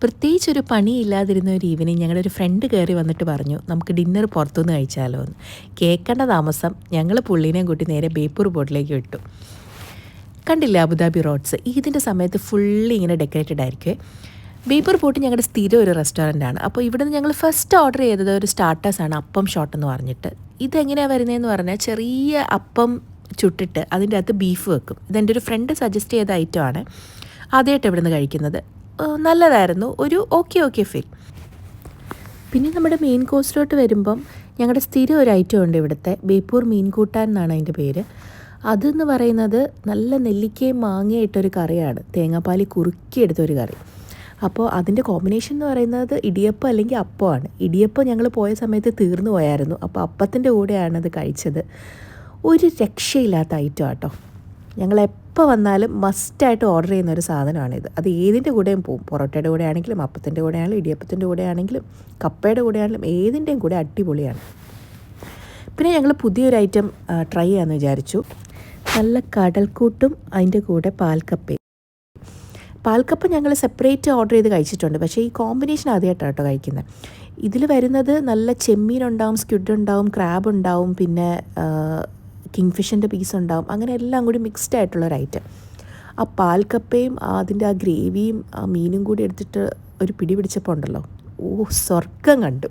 പ്രത്യേകിച്ചൊരു പണിയില്ലാതിരുന്ന ഒരു ഈവനിങ് ഞങ്ങളുടെ ഒരു ഫ്രണ്ട് കയറി വന്നിട്ട് പറഞ്ഞു നമുക്ക് ഡിന്നർ പുറത്തുനിന്ന് കഴിച്ചാലോ എന്ന്. കേൾക്കേണ്ട താമസം ഞങ്ങൾ പുള്ളീനെയും കൂട്ടി നേരെ ബേപ്പൂർ ബോട്ടിലേക്ക് വിട്ടു. കണ്ടില്ല അബുദാബി റോഡ്സ് ഇതിൻ്റെ സമയത്ത് ഫുള്ളി ഇങ്ങനെ ഡെക്കറേറ്റഡ് ആയിരിക്കുമേ. ബേപ്പൂർ പോട്ട് ഞങ്ങളുടെ സ്ഥിരം ഒരു റെസ്റ്റോറൻ്റാണ്. അപ്പോൾ ഇവിടെ നിന്ന് ഞങ്ങൾ ഫസ്റ്റ് ഓർഡർ ചെയ്തത് ഒരു സ്റ്റാർട്ടേഴ്സാണ്, അപ്പം ഷോട്ട് എന്ന് പറഞ്ഞിട്ട്. ഇതെങ്ങനെയാണ് വരുന്നതെന്ന് പറഞ്ഞാൽ ചെറിയ അപ്പം ചുട്ടിട്ട് അതിൻ്റെ അകത്ത് ബീഫ് വെക്കും. ഇതെൻ്റെ ഒരു ഫ്രണ്ട് സജസ്റ്റ് ചെയ്ത ഐറ്റമാണ്. ആദ്യമായിട്ട് ഇവിടെ നിന്ന് കഴിക്കുന്നത്. നല്ലതായിരുന്നു, ഒരു ഓക്കെ ഫീൽ. പിന്നെ നമ്മുടെ മെയിൻ കോഴ്സിലോട്ട് വരുമ്പം ഞങ്ങളുടെ സ്ഥിരം ഒരു ഐറ്റം ഉണ്ട് ഇവിടുത്തെ, ബേപ്പൂർ മീൻ കൂട്ടാൻ എന്നാണ് അതിൻ്റെ പേര്. അതെന്ന് പറയുന്നത് നല്ല നെല്ലിക്കയും മാങ്ങയിട്ടൊരു കറിയാണ്, തേങ്ങാപ്പാലി കുറുക്കിയെടുത്തൊരു കറി. അപ്പോൾ അതിൻ്റെ കോമ്പിനേഷൻ എന്ന് പറയുന്നത് ഇടിയപ്പം അല്ലെങ്കിൽ അപ്പമാണ്. ഇടിയപ്പം ഞങ്ങൾ പോയ സമയത്ത് തീർന്നു പോയായിരുന്നു, അപ്പോൾ അപ്പത്തിൻ്റെ കൂടെയാണ് അത് കഴിച്ചത്. ഒരു രക്ഷയില്ലാത്ത ഐറ്റം ആട്ടോ. ഞങ്ങളെപ്പോൾ വന്നാലും മസ്റ്റായിട്ട് ഓർഡർ ചെയ്യുന്ന ഒരു സാധനമാണിത്. അത് ഏതിൻ്റെ കൂടെയും പോവും. പൊറോട്ടയുടെ കൂടെ ആണെങ്കിലും അപ്പത്തിൻ്റെ കൂടെ ആണെങ്കിലും ഇടിയപ്പത്തിൻ്റെ കൂടെ ആണെങ്കിലും കപ്പയുടെ കൂടെ ആണെങ്കിലും ഏതിൻ്റെയും കൂടെ അടിപൊളിയാണ്. പിന്നെ ഞങ്ങൾ പുതിയൊരു ഐറ്റം ട്രൈ ചെയ്യാമെന്ന് വിചാരിച്ചു. നല്ല കടൽക്കൂട്ടും അതിൻ്റെ കൂടെ പാൽക്കപ്പയും. പാൽക്കപ്പ ഞങ്ങൾ സെപ്പറേറ്റ് ഓർഡർ ചെയ്ത് കഴിച്ചിട്ടുണ്ട്, പക്ഷേ ഈ കോമ്പിനേഷൻ ആദ്യമായിട്ടാണ് കേട്ടോ കഴിക്കുന്നത്. ഇതിൽ വരുന്നത് നല്ല ചെമ്മീനുണ്ടാവും, സ്ക്വിഡ് ഉണ്ടാവും, ക്രാബ് ഉണ്ടാവും, പിന്നെ കിങ് ഫിഷിൻ്റെ പീസ് ഉണ്ടാവും. അങ്ങനെ എല്ലാം കൂടി മിക്സ്ഡ് ആയിട്ടുള്ളൊരു ഐറ്റം. ആ പാൽക്കപ്പയും അതിൻ്റെ ആ ഗ്രേവിയും ആ മീനും കൂടി എടുത്തിട്ട് ഒരു പിടി പിടിച്ചപ്പോൾ ഉണ്ടല്ലോ, സ്വർഗം കണ്ടു.